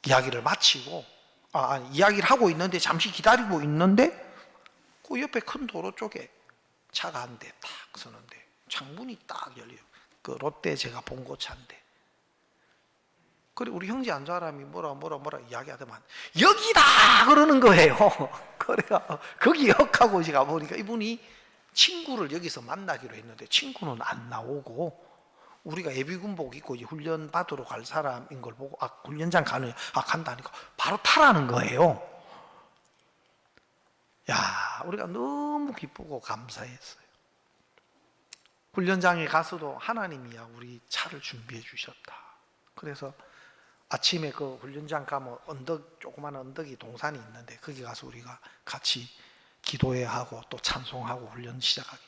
이야기를 마치고, 아니 이야기를 하고 있는데 잠시 기다리고 있는데 그 옆에 큰 도로 쪽에 차가 한 대 딱 서는데 창문이 딱 열려요. 그 롯데 제가 본 그 차인데, 그리고 우리 형제 한 사람이 뭐라 이야기하더만 여기다 그러는 거예요. 그래가 거기 역하고 제가 보니까 이분이 친구를 여기서 만나기로 했는데 친구는 안 나오고, 우리가 예비군복 입고 이제 훈련 받으러 갈 사람인 걸 보고 훈련장 간다니까 바로 타라는 거예요. 야, 우리가 너무 기쁘고 감사했어요. 훈련장에 가서도 하나님이야 우리 차를 준비해 주셨다. 그래서 아침에 그 훈련장 가면 조그마한 언덕이 동산이 있는데 거기 가서 우리가 같이 기도회 하고 또 찬송하고 훈련 시작하기.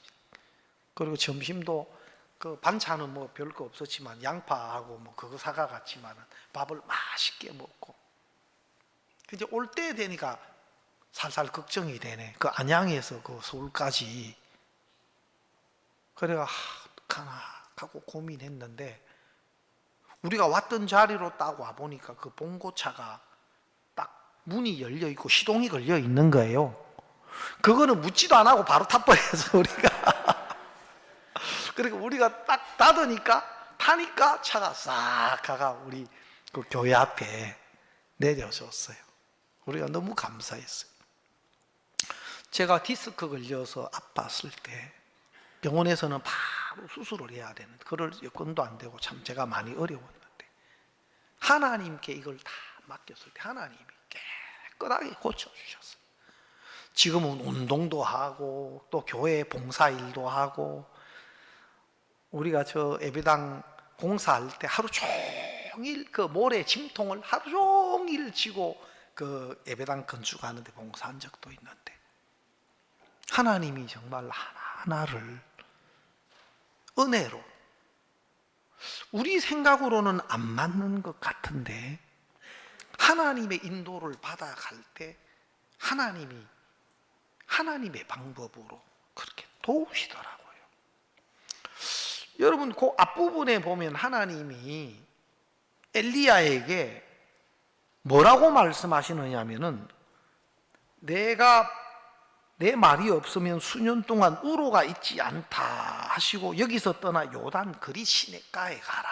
그리고 점심도 그 반찬은 뭐 별거 없었지만 양파하고 뭐 그거 사가 갔지만은 밥을 맛있게 먹고, 이제 올 때 되니까 살살 걱정이 되네. 그 안양에서 그 서울까지. 그래가 어떡하나 하고 고민했는데, 우리가 왔던 자리로 딱 와보니까 그 봉고차가 딱 문이 열려 있고 시동이 걸려 있는 거예요. 그거는 묻지도 안 하고 바로 타버려서 우리가 그리고 우리가 딱 타니까 차가 싹 가가 우리 그 교회 앞에 내려줬어요. 우리가 너무 감사했어요. 제가 디스크 걸려서 아팠을 때 병원에서는 바로 수술을 해야 되는 그럴 여건도 안 되고 참 제가 많이 어려웠는데, 하나님께 이걸 다 맡겼을 때 하나님이 깨끗하게 고쳐주셨어요. 지금은 운동도 하고 또 교회 봉사일도 하고, 우리가 저 예배당 공사할 때 하루 종일 그 모래 짐통을 하루 종일 지고 그 예배당 건축하는데 봉사한 적도 있는데, 하나님이 정말 하나하나를 은혜로, 우리 생각으로는 안 맞는 것 같은데 하나님의 인도를 받아갈 때 하나님의 방법으로 그렇게 도우시더라고요. 여러분 그 앞부분에 보면 하나님이 엘리야에게 뭐라고 말씀하시느냐 하면은, 내 말이 없으면 수년 동안 우로가 있지 않다 하시고 여기서 떠나 요단 그리 시냇가에 가라.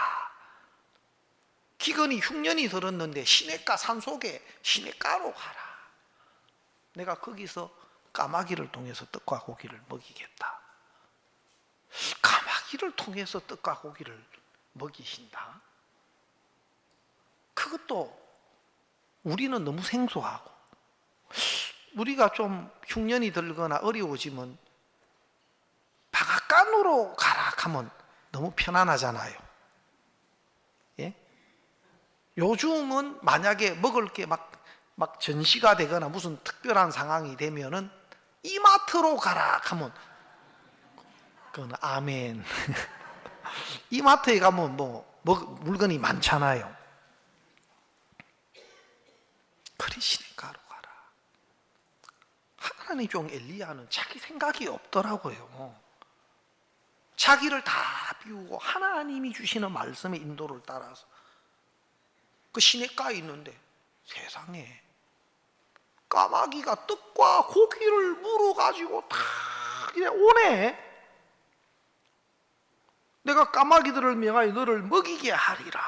기근이 흉년이 들었는데 시냇가 산속에 시냇가로 가라. 내가 거기서 까마귀를 통해서 떡과 고기를 먹이겠다. 까마귀를 통해서 떡과 고기를 먹이신다. 그것도 우리는 너무 생소하고, 우리가 좀 흉년이 들거나 어려워지면 바닷가로 가라 하면 너무 편안하잖아요. 예? 요즘은 만약에 먹을 게 막 전시가 되거나 무슨 특별한 상황이 되면은 이마트로 가라 하면 그건 아멘. 이마트에 가면 물건이 많잖아요. 그리 시냇가로 가라. 하나님 종 엘리야는 자기 생각이 없더라고요. 자기를 다 비우고 하나님이 주시는 말씀의 인도를 따라서 그 시냇가에 있는데 세상에 까마귀가 떡과 고기를 물어가지고 다 그냥 오네. 내가 까마귀들을 명하여 너를 먹이게 하리라.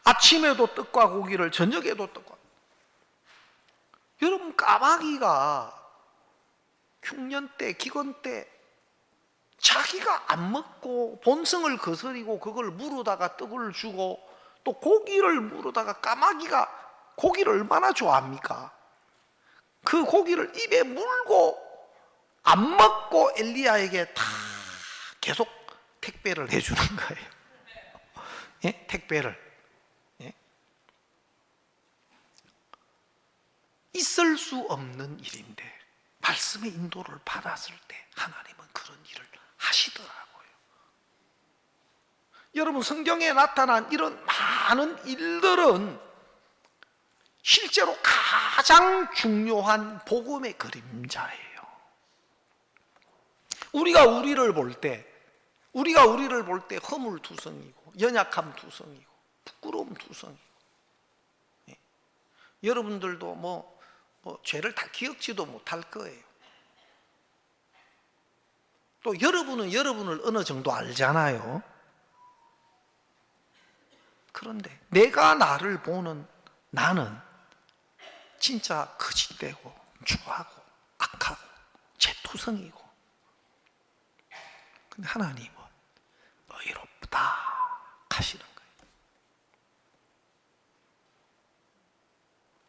아침에도 떡과 고기를, 저녁에도 떡과. 여러분, 까마귀가 흉년 때, 기근 때 자기가 안 먹고 본성을 거스리고 그걸 물어다가 떡을 주고 또 고기를 물어다가 까마귀가 고기를 얼마나 좋아합니까? 그 고기를 입에 물고 안 먹고 엘리야에게 다 계속 택배를 해주는 거예요. 예? 택배를. 예? 있을 수 없는 일인데 말씀의 인도를 받았을 때 하나님은 그런 일을 하시더라고요. 여러분, 성경에 나타난 이런 많은 일들은 실제로 가장 중요한 복음의 그림자예요. 우리가 우리를 볼 때 허물투성이고 연약함 투성이고 부끄러움 투성이고, 예. 여러분들도 뭐 죄를 다 기억지도 못할 거예요. 또 여러분은 여러분을 어느 정도 알잖아요. 그런데 내가 나를 보는 나는 진짜 거짓되고 추하고 악하고 죄투성이고, 근데 하나님은 의롭다 하시는 거예요.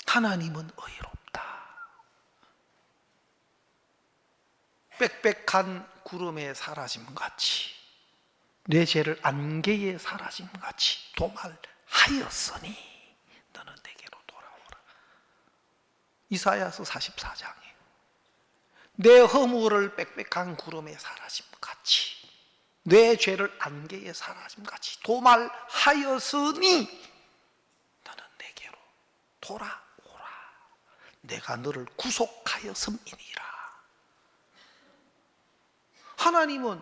하나님은 의롭다. 빽빽한 구름에 사라짐같이 내 죄를 안개에 사라짐같이 도말하였으니 너는 내게로 돌아오라. 이사야서 44장에 내 허물을 빽빽한 구름에 사라짐같이 내 죄를 안개에 사라짐같이 도말하였으니 너는 내게로 돌아오라. 내가 너를 구속하였음이니라. 하나님은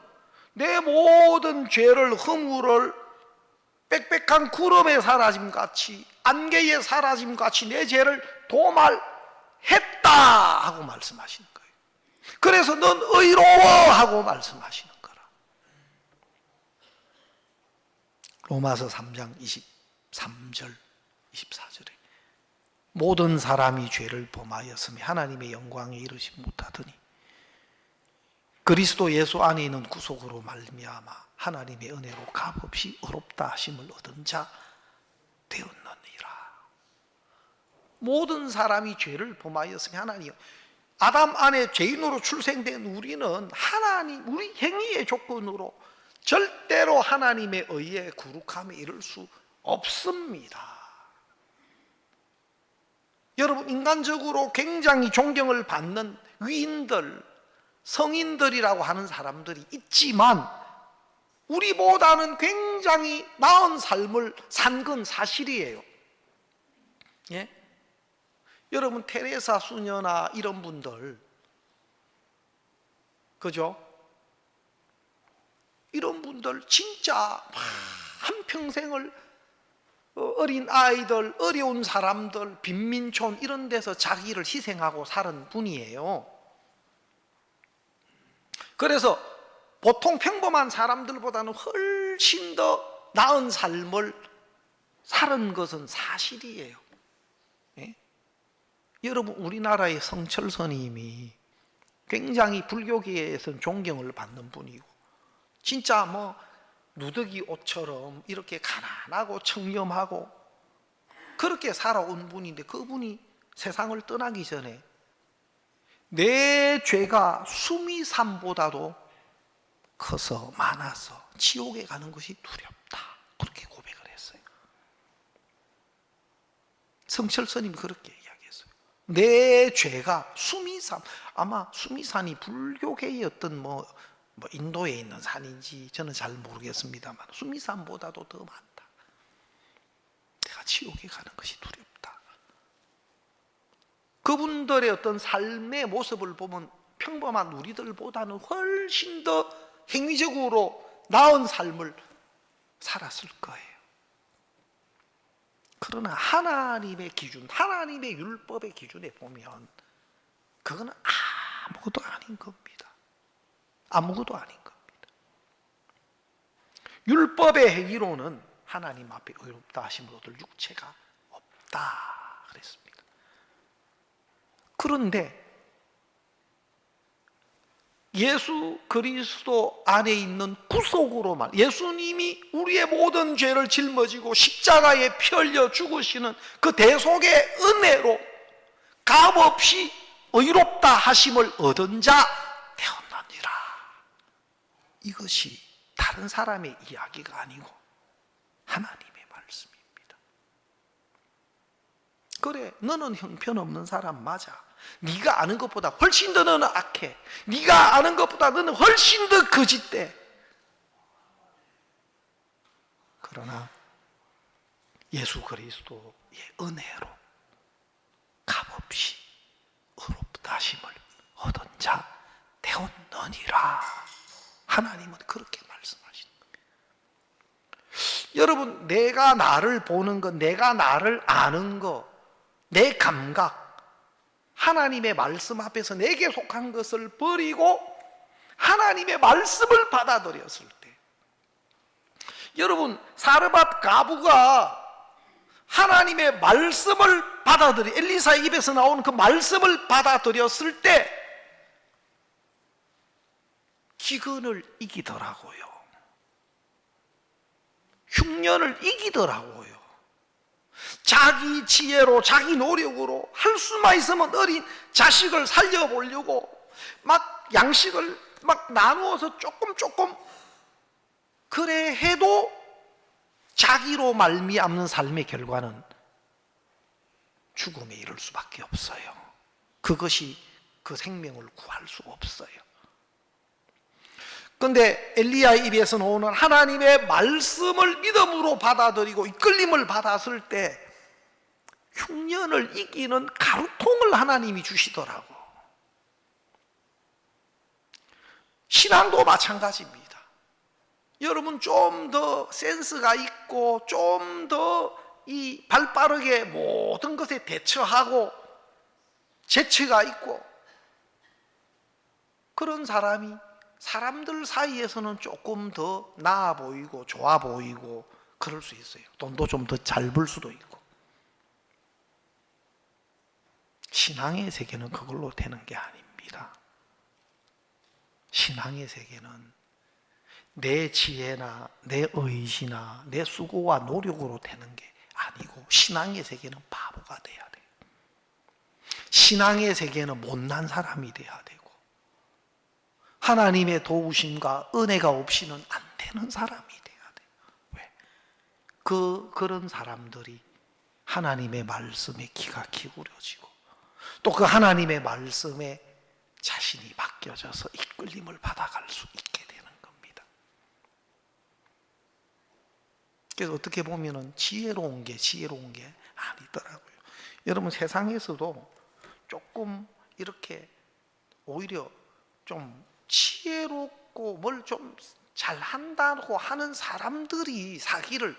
내 모든 죄를, 허물을 빽빽한 구름에 사라짐같이 안개에 사라짐같이 내 죄를 도말했다 하고 말씀하시는 거예요. 그래서 넌 의로워 하고 말씀하시는 거라. 로마서 3장 23절 24절에 모든 사람이 죄를 범하였으며 하나님의 영광에 이르지 못하더니 그리스도 예수 안에 있는 구속으로 말미암아 하나님의 은혜로 값없이 의롭다 하심을 얻은 자 되었느니라. 모든 사람이 죄를 범하였으니 하나님, 아담 안에 죄인으로 출생된 우리는 하나님, 우리 행위의 조건으로 절대로 하나님의 의에 거룩함에 이를 수 없습니다. 여러분, 인간적으로 굉장히 존경을 받는 위인들, 성인들이라고 하는 사람들이 있지만 우리보다는 굉장히 나은 삶을 산 건 사실이에요. 예? 여러분, 테레사 수녀나 이런 분들, 그죠? 이런 분들 진짜 한평생을 어린 아이들, 어려운 사람들, 빈민촌 이런 데서 자기를 희생하고 살은 분이에요. 그래서 보통 평범한 사람들보다는 훨씬 더 나은 삶을 살은 것은 사실이에요. 예? 여러분, 우리나라의 성철 스님이 굉장히 불교계에서는 존경을 받는 분이고 진짜 누더기 옷처럼 이렇게 가난하고 청렴하고 그렇게 살아온 분인데, 그분이 세상을 떠나기 전에 내 죄가 수미산보다도 커서 많아서 지옥에 가는 것이 두렵다, 그렇게 고백을 했어요. 성철 스님이 그렇게 이야기했어요. 내 죄가 수미산, 아마 수미산이 불교계의 어떤 뭐 인도에 있는 산인지 저는 잘 모르겠습니다만 수미산보다도 더 많다. 내가 지옥에 가는 것이 두렵다. 그분들의 어떤 삶의 모습을 보면 평범한 우리들보다는 훨씬 더 행위적으로 나은 삶을 살았을 거예요. 그러나 하나님의 기준, 하나님의 율법의 기준에 보면 그거는 아무것도 아닌 겁니다. 아무것도 아닌 겁니다. 율법의 행위로는 하나님 앞에 의롭다 하심을 얻을 육체가 없다 그랬습니다. 그런데 예수 그리스도 안에 있는 구속으로만, 예수님이 우리의 모든 죄를 짊어지고 십자가에 피 흘려 죽으시는 그 대속의 은혜로 값없이 의롭다 하심을 얻은 자 되었느니라. 이것이 다른 사람의 이야기가 아니고 하나님의 말씀입니다. 그래, 너는 형편없는 사람 맞아. 네가 아는 것보다 훨씬 더 너는 악해. 네가 아는 것보다 너는 훨씬 더 거짓돼. 그러나 예수 그리스도의 은혜로 값없이 의롭다 하심을 얻은 자 되었느니라. 하나님은 그렇게 말씀하시는 거예요. 여러분, 내가 나를 보는 것, 내가 나를 아는 것, 내 감각, 하나님의 말씀 앞에서 내게 속한 것을 버리고 하나님의 말씀을 받아들였을 때, 여러분, 사르밧 가부가 하나님의 말씀을 엘리사의 입에서 나오는 그 말씀을 받아들였을 때 기근을 이기더라고요. 흉년을 이기더라고요. 자기 지혜로, 자기 노력으로 할 수만 있으면 어린 자식을 살려보려고 막 양식을 막 나누어서 조금 그래 해도 자기로 말미암는 삶의 결과는 죽음에 이를 수밖에 없어요. 그것이 그 생명을 구할 수 없어요. 그런데 엘리야의 입에서 나오는 하나님의 말씀을 믿음으로 받아들이고 이끌림을 받았을 때 흉년을 이기는 가루통을 하나님이 주시더라고. 신앙도 마찬가지입니다. 여러분, 좀 더 센스가 있고 좀 더 이 발빠르게 모든 것에 대처하고 재치가 있고 그런 사람이 사람들 사이에서는 조금 더 나아 보이고 좋아 보이고 그럴 수 있어요. 돈도 좀 더 잘 벌 수도 있고. 신앙의 세계는 그걸로 되는 게 아닙니다. 신앙의 세계는 내 지혜나 내 의지나 내 수고와 노력으로 되는 게 아니고, 신앙의 세계는 바보가 돼야 돼요. 신앙의 세계는 못난 사람이 돼야 되고, 하나님의 도우심과 은혜가 없이는 안 되는 사람이 돼야 돼요. 왜? 그런 사람들이 하나님의 말씀에 귀가 기울여지고 또 그 하나님의 말씀에 자신이 맡겨져서 이끌림을 받아갈 수 있게 되는 겁니다. 그래서 어떻게 보면은 지혜로운 게 아니더라고요. 여러분, 세상에서도 조금 이렇게 오히려 좀 지혜롭고 뭘 좀 잘한다고 하는 사람들이 사기를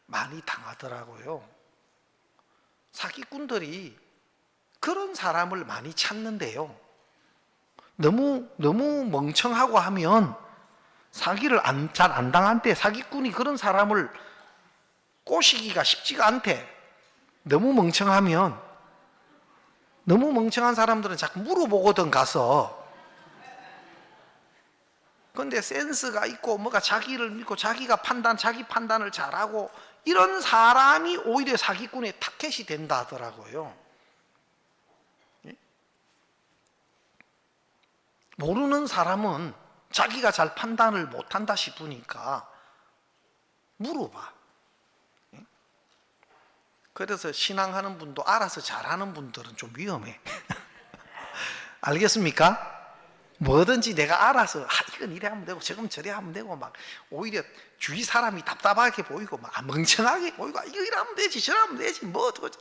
많이 당하더라고요. 사기꾼들이 그런 사람을 많이 찾는데요, 너무 멍청하고 하면 사기를 잘 안 당한대. 사기꾼이 그런 사람을 꼬시기가 쉽지가 않대. 너무 멍청한 사람들은 자꾸 물어보거든, 가서. 그런데 센스가 있고 뭐가 자기를 믿고 자기 판단을 잘하고 이런 사람이 오히려 사기꾼의 타켓이 된다 하더라고요. 모르는 사람은 자기가 잘 판단을 못한다 싶으니까 물어봐. 그래서 신앙하는 분도 알아서 잘하는 분들은 좀 위험해. 알겠습니까? 뭐든지 내가 알아서 이건 이래 하면 되고 저건 저래 하면 되고 막 오히려 주위 사람이 답답하게 보이고 막 멍청하게 보이고 이거 이래 하면 되지 저래 하면 되지 뭐 어떡하지.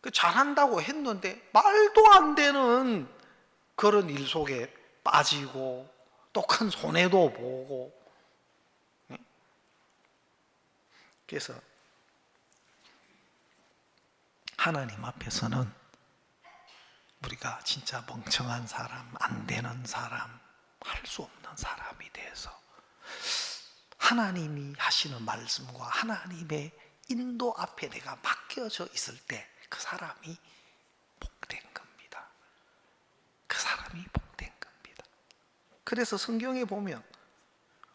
그 잘한다고 했는데 말도 안 되는 그런 일 속에 빠지고 또 큰 손해도 보고. 그래서 하나님 앞에서는 우리가 진짜 멍청한 사람, 안 되는 사람, 할 수 없는 사람이 돼서 하나님이 하시는 말씀과 하나님의 인도 앞에 내가 맡겨져 있을 때 그 사람이 복된 겁니다. 그 사람이 복된 겁니다. 그래서 성경에 보면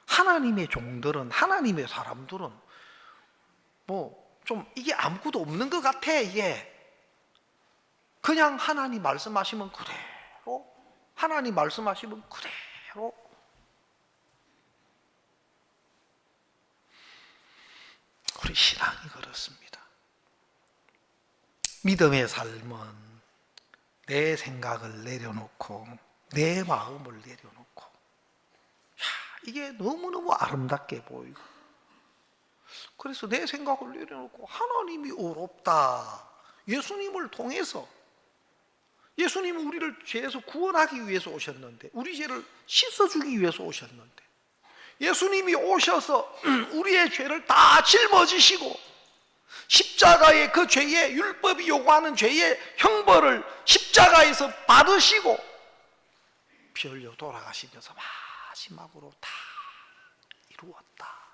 하나님의 종들은, 하나님의 사람들은 뭐 좀 이게 아무것도 없는 것 같아. 이게 그냥 하나님 말씀하시면 그대로, 하나님 말씀하시면 그대로. 우리 신앙이 그렇습니다. 믿음의 삶은 내 생각을 내려놓고 내 마음을 내려놓고, 이게 너무너무 아름답게 보이고, 그래서 내 생각을 내려놓고 하나님이 어렵다. 예수님을 통해서, 예수님은 우리를 죄에서 구원하기 위해서 오셨는데, 우리 죄를 씻어주기 위해서 오셨는데, 예수님이 오셔서 우리의 죄를 다 짊어지시고 십자가의 그 죄의, 율법이 요구하는 죄의 형벌을 십자가에서 받으시고 피 흘려 돌아가시면서 마지막으로 다 이루었다.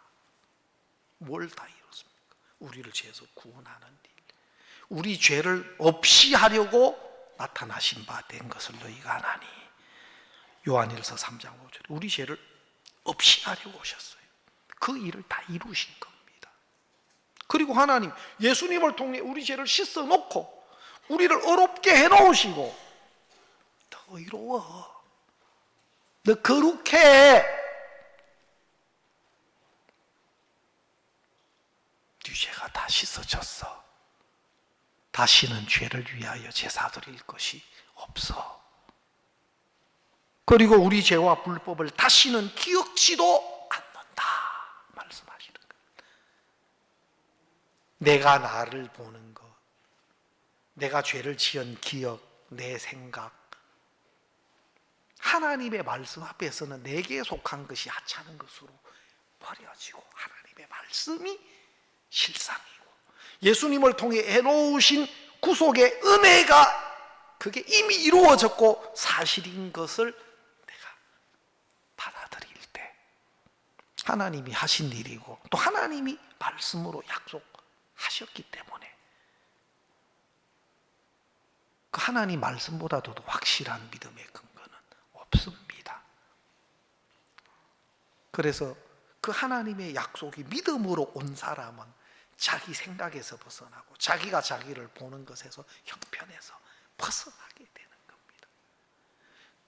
뭘 다 이뤘습니까? 우리를 죄에서 구원하는 일, 우리 죄를 없이 하려고 나타나신 바 된 것을 너희가 아나니. 요한일서 3장 5절에 우리 죄를 없이 하려고 오셨어요. 그 일을 다 이루신 겁니다. 그리고 하나님 예수님을 통해 우리 죄를 씻어 놓고 우리를 어렵게 해 놓으시고, 더 의로워, 너 거룩해, 네 죄가 다 씻어졌어. 다시는 죄를 위하여 제사 드릴 것이 없어. 그리고 우리 죄와 불법을 다시는 기억지도 않는다 말씀하시는 거예요. 내가 나를 보는 것, 내가 죄를 지은 기억, 내 생각, 하나님의 말씀 앞에서는 내게 속한 것이 하찮은 것으로 버려지고 하나님의 말씀이 실상이고 예수님을 통해 해놓으신 구속의 은혜가 그게 이미 이루어졌고 사실인 것을 내가 받아들일 때 하나님이 하신 일이고 또 하나님이 말씀으로 약속하셨기 때문에 그 하나님 말씀보다도 더 확실한 믿음의 근거는 없습니다. 그래서 그 하나님의 약속이 믿음으로 온 사람은 자기 생각에서 벗어나고 자기가 자기를 보는 것에서 형편에서 벗어나게 되는 겁니다.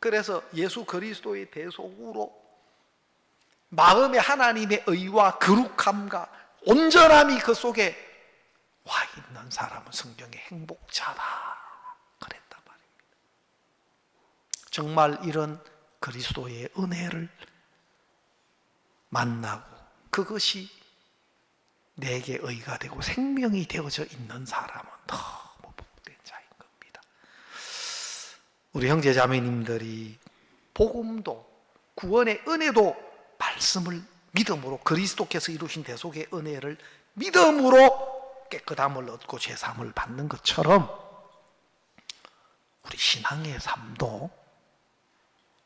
그래서 예수 그리스도의 대속으로 마음에 하나님의 의와 거룩함과 온전함이 그 속에 와 있는 사람은 성경에 행복자다 그랬단 말입니다. 정말 이런 그리스도의 은혜를 만나고 그것이 내게 의가 되고 생명이 되어져 있는 사람은 너무 복된 자인 겁니다. 우리 형제 자매님들이 복음도 구원의 은혜도 말씀을 믿음으로 그리스도께서 이루신 대속의 은혜를 믿음으로 깨끗함을 얻고 죄사함을 받는 것처럼 우리 신앙의 삶도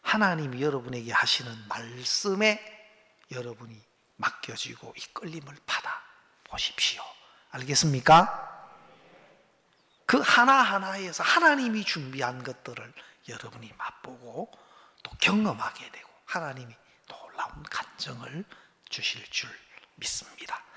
하나님이 여러분에게 하시는 말씀에 여러분이 맡겨지고 이끌림을 받아 보십시오. 알겠습니까? 그 하나하나에서 하나님이 준비한 것들을 여러분이 맛보고 또 경험하게 되고 하나님이 놀라운 간증을 주실 줄 믿습니다.